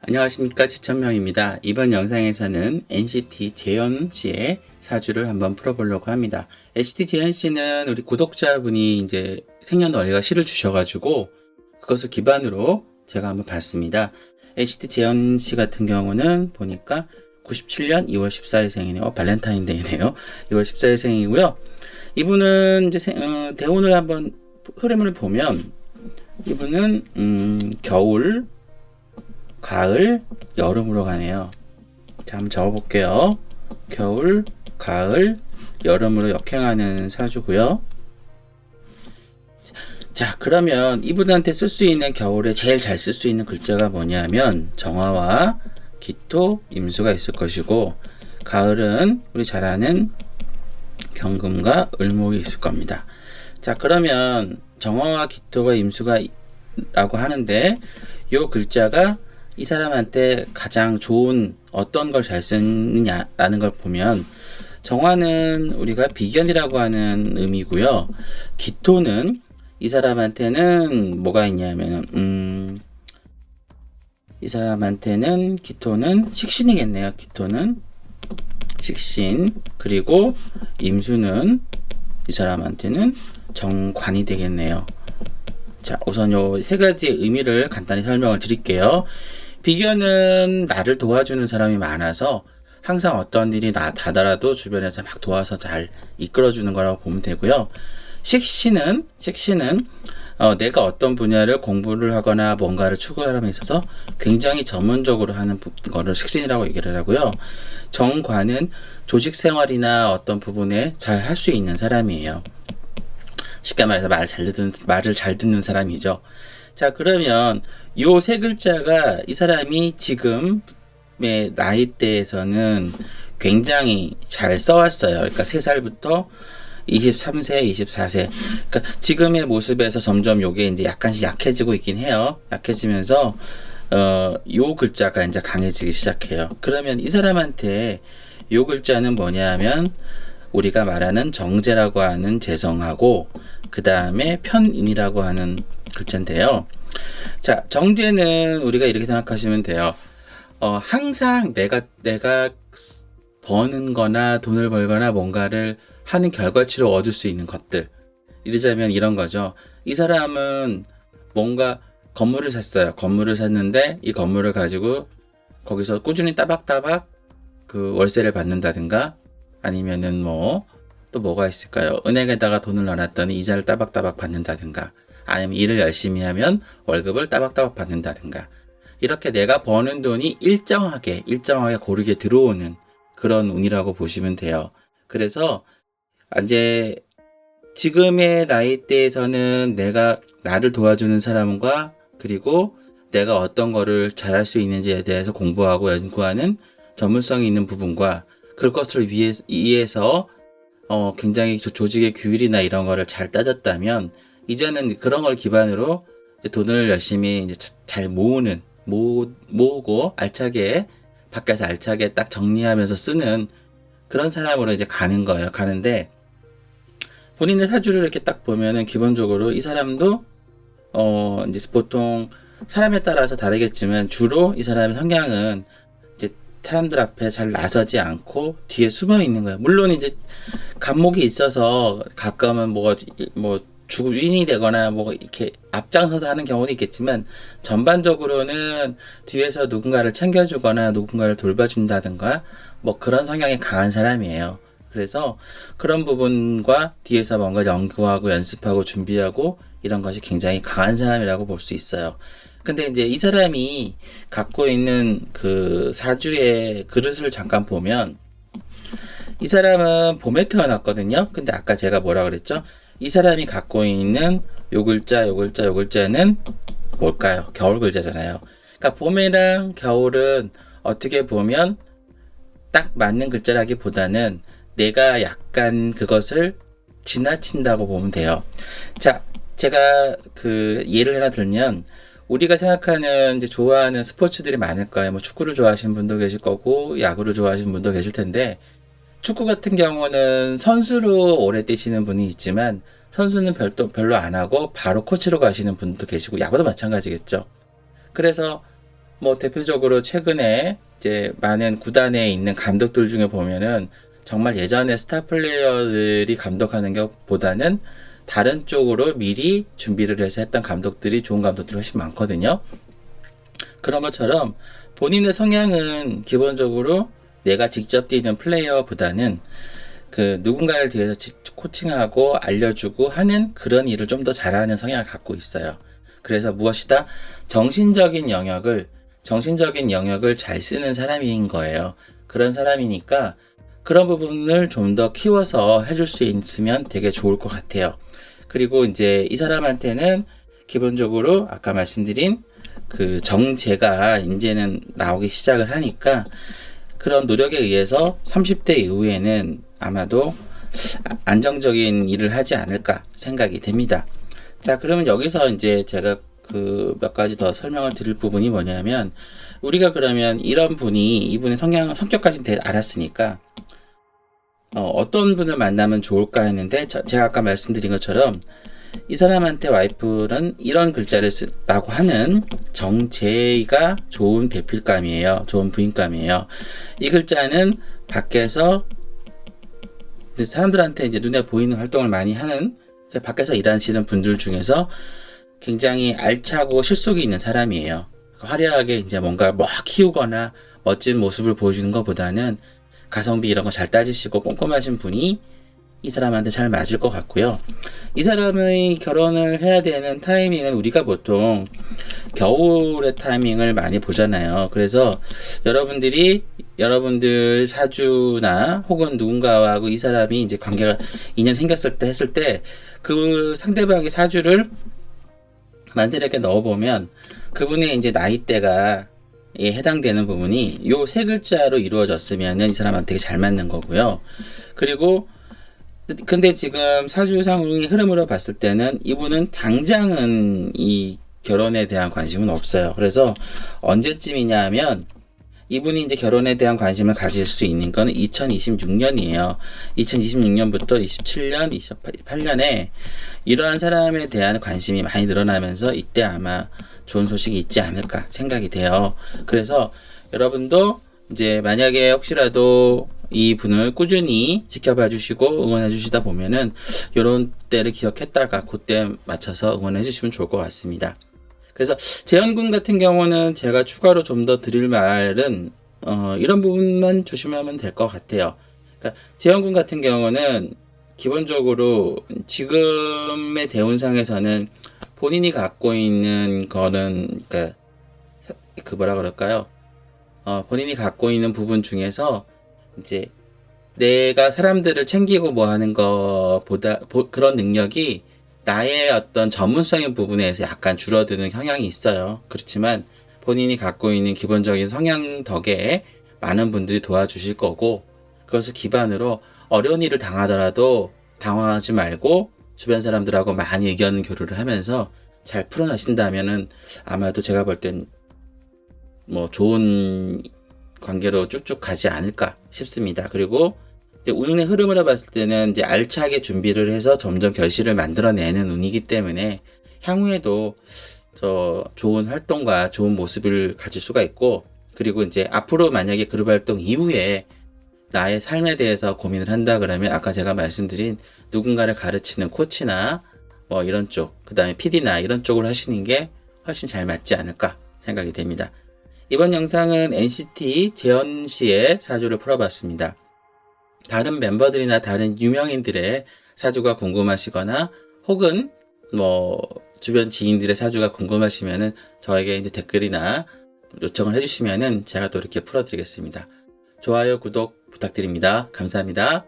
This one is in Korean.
안녕하십니까, 지천명입니다. 이번 영상에서는 NCT 재현씨의 사주를 한번 풀어보려고 합니다. NCT 재현씨는 우리 구독자분이 이제 생년월일과 시를 주셔가지고 그것을 기반으로 제가 한번 봤습니다. NCT 재현씨 같은 경우는 보니까 97년 2월 14일생이네요. 발렌타인데이네요. 2월 14일생이고요. 이분은 이제 대운을 한번 흐름을 보면 이분은 겨울, 가을, 여름으로 가네요. 자, 한번 적어볼게요. 겨울, 가을, 여름으로 역행하는 사주고요. 자, 그러면 이분한테 쓸 수 있는 겨울에 제일 잘 쓸 수 있는 글자가 뭐냐면 정화와 기토, 임수가 있을 것이고, 가을은 우리 잘 아는 경금과 을목이 있을 겁니다. 자, 그러면 정화와 기토가 임수가 라고 하는데 이 글자가 이 사람한테 가장 좋은 어떤 걸 잘 쓰느냐라는 걸 보면 정화는 우리가 비견이라고 하는 의미고요. 기토는 이 사람한테는 뭐가 있냐면 이 사람한테는 기토는 식신이겠네요. 기토는 식신, 그리고 임수는 이 사람한테는 정관이 되겠네요. 자, 우선 요 세 가지 의미를 간단히 설명을 드릴게요. 비견은 나를 도와주는 사람이 많아서 항상 어떤 일이 다더라도 주변에서 막 도와서 잘 이끌어주는 거라고 보면 되고요. 식신은 내가 어떤 분야를 공부를 하거나 뭔가를 추구하는 데 있어서 굉장히 전문적으로 하는 거를 식신이라고 얘기를 하고요. 정관은 조직 생활이나 어떤 부분에 잘 할 수 있는 사람이에요. 쉽게 말해서 말을 잘 듣는 사람이죠. 자, 그러면 요 세 글자가 이 사람이 지금의 나이대에서는 굉장히 잘 써왔어요. 그러니까 3살부터 23세, 24세. 그러니까 지금의 모습에서 점점 요게 이제 약간씩 약해지고 있긴 해요. 약해지면서, 요 글자가 이제 강해지기 시작해요. 그러면 이 사람한테 요 글자는 뭐냐 하면 우리가 말하는 정제라고 하는 재성하고 그 다음에 편인이라고 하는 글자인데요. 자, 정제는 우리가 이렇게 생각하시면 돼요. 항상 내가 버는 거나 돈을 벌거나 뭔가를 하는 결과치로 얻을 수 있는 것들. 이러자면 이런 거죠. 이 사람은 뭔가 건물을 샀어요. 건물을 샀는데 이 건물을 가지고 거기서 꾸준히 따박따박 그 월세를 받는다든가 아니면은 또 뭐가 있을까요? 은행에다가 돈을 넣어놨더니 이자를 따박따박 받는다든가 아니면 일을 열심히 하면 월급을 따박따박 받는다든가 이렇게 내가 버는 돈이 일정하게 고르게 들어오는 그런 운이라고 보시면 돼요. 그래서 이제 지금의 나이대에서는 내가 나를 도와주는 사람과 그리고 내가 어떤 거를 잘할 수 있는지에 대해서 공부하고 연구하는 전문성이 있는 부분과 그것을 위해서 굉장히 조직의 규율이나 이런 거를 잘 따졌다면 이제는 그런 걸 기반으로 이제 돈을 열심히 이제 잘 모으고 알차게 밖에서 알차게 딱 정리하면서 쓰는 그런 사람으로 이제 가는 거예요. 가는데 본인의 사주를 이렇게 딱 보면은 기본적으로 이 사람도 이제 보통 사람에 따라서 다르겠지만 주로 이 사람의 성향은 사람들 앞에 잘 나서지 않고 뒤에 숨어 있는 거예요. 물론 이제 간목이 있어서 가끔은 주인이 되거나 이렇게 앞장서서 하는 경우도 있겠지만 전반적으로는 뒤에서 누군가를 챙겨주거나 누군가를 돌봐준다든가 그런 성향이 강한 사람이에요. 그래서 그런 부분과 뒤에서 뭔가 연구하고 연습하고 준비하고 이런 것이 굉장히 강한 사람이라고 볼 수 있어요. 근데 이제 이 사람이 갖고 있는 그 사주의 그릇을 잠깐 보면 이 사람은 봄에 태어났거든요. 근데 아까 제가 뭐라 그랬죠? 이 사람이 갖고 있는 요 글자는 뭘까요? 겨울 글자잖아요. 그러니까 봄이랑 겨울은 어떻게 보면 딱 맞는 글자라기보다는 내가 약간 그것을 지나친다고 보면 돼요. 자, 제가 그 예를 하나 들면 우리가 생각하는 이제 좋아하는 스포츠들이 많을 거예요. 축구를 좋아하시는 분도 계실 거고 야구를 좋아하시는 분도 계실 텐데 축구 같은 경우는 선수로 오래 뛰시는 분이 있지만 선수는 별로 안 하고 바로 코치로 가시는 분도 계시고 야구도 마찬가지겠죠. 그래서 뭐 대표적으로 최근에 이제 많은 구단에 있는 감독들 중에 보면은 정말 예전에 스타 플레이어들이 감독하는 것보다는 다른 쪽으로 미리 준비를 해서 했던 감독들이 좋은 감독들이 훨씬 많거든요. 그런 것처럼 본인의 성향은 기본적으로 내가 직접 뛰는 플레이어보다는 그 누군가를 뒤에서 코칭하고 알려주고 하는 그런 일을 좀 더 잘하는 성향을 갖고 있어요. 그래서 무엇이다? 정신적인 영역을 잘 쓰는 사람인 거예요. 그런 사람이니까 그런 부분을 좀 더 키워서 해줄 수 있으면 되게 좋을 것 같아요. 그리고 이제 이 사람한테는 기본적으로 아까 말씀드린 그 정제가 이제는 나오기 시작을 하니까 그런 노력에 의해서 30대 이후에는 아마도 안정적인 일을 하지 않을까 생각이 됩니다. 자, 그러면 여기서 이제 제가 그 몇 가지 더 설명을 드릴 부분이 뭐냐면, 우리가 그러면 이런 분이, 이분의 성격까지 알았으니까 어떤 분을 만나면 좋을까 했는데, 제가 아까 말씀드린 것처럼 이 사람한테 와이프는 이런 글자를 쓰라고 하는 정제가 좋은 배필감이에요. 좋은 부인감이에요. 이 글자는 밖에서 사람들한테 이제 눈에 보이는 활동을 많이 하는, 밖에서 일하시는 분들 중에서 굉장히 알차고 실속이 있는 사람이에요. 화려하게 이제 뭔가 막 키우거나 멋진 모습을 보여주는 것보다는 가성비 이런 거 잘 따지시고 꼼꼼하신 분이 이 사람한테 잘 맞을 것 같고요. 이 사람의 결혼을 해야 되는 타이밍은 우리가 보통 겨울의 타이밍을 많이 보잖아요. 그래서 여러분들 사주나 혹은 누군가하고 이 사람이 이제 관계가 인연 생겼을 때 했을 때 그 상대방의 사주를 만세력에 넣어보면 그분의 이제 나이대가 해당되는 부분이 요 세 글자로 이루어졌으면은 이 사람한테 되게 잘 맞는 거고요. 그리고 근데 지금 사주상의 흐름으로 봤을 때는 이분은 당장은 이 결혼에 대한 관심은 없어요. 그래서 언제쯤이냐 하면 이분이 이제 결혼에 대한 관심을 가질 수 있는 건 2026년이에요. 2026년부터 27년, 28년에 이러한 사람에 대한 관심이 많이 늘어나면서 이때 아마 좋은 소식이 있지 않을까 생각이 돼요. 그래서 여러분도 이제 만약에 혹시라도 이 분을 꾸준히 지켜봐 주시고 응원해 주시다 보면은 요런 때를 기억했다가 그때 맞춰서 응원해 주시면 좋을 것 같습니다. 그래서 재현군 같은 경우는 제가 추가로 좀 더 드릴 말은 이런 부분만 조심하면 될 것 같아요. 그러니까 재현군 같은 경우는 기본적으로 지금의 대운상에서는 본인이 갖고 있는 거는 그러니까 그 뭐라 그럴까요? 본인이 갖고 있는 부분 중에서 이제 내가 사람들을 챙기고 뭐 하는 것보다 그런 능력이 나의 어떤 전문성의 부분에서 약간 줄어드는 경향이 있어요. 그렇지만 본인이 갖고 있는 기본적인 성향 덕에 많은 분들이 도와주실 거고, 그것을 기반으로 어려운 일을 당하더라도 당황하지 말고 주변 사람들하고 많이 의견 교류를 하면서 잘 풀어나신다면은 아마도 제가 볼 땐 뭐 좋은 관계로 쭉쭉 가지 않을까 싶습니다. 그리고 이제 운의 흐름으로 봤을 때는 이제 알차게 준비를 해서 점점 결실을 만들어내는 운이기 때문에 향후에도 저 좋은 활동과 좋은 모습을 가질 수가 있고, 그리고 이제 앞으로 만약에 그룹 활동 이후에 나의 삶에 대해서 고민을 한다 그러면 아까 제가 말씀드린 누군가를 가르치는 코치나 뭐 이런 쪽, 그 다음에 PD나 이런 쪽으로 하시는 게 훨씬 잘 맞지 않을까 생각이 됩니다. 이번 영상은 NCT 재현 씨의 사주를 풀어봤습니다. 다른 멤버들이나 다른 유명인들의 사주가 궁금하시거나 혹은 뭐 주변 지인들의 사주가 궁금하시면은 저에게 이제 댓글이나 요청을 해주시면은 제가 또 이렇게 풀어드리겠습니다. 좋아요, 구독 부탁드립니다. 감사합니다.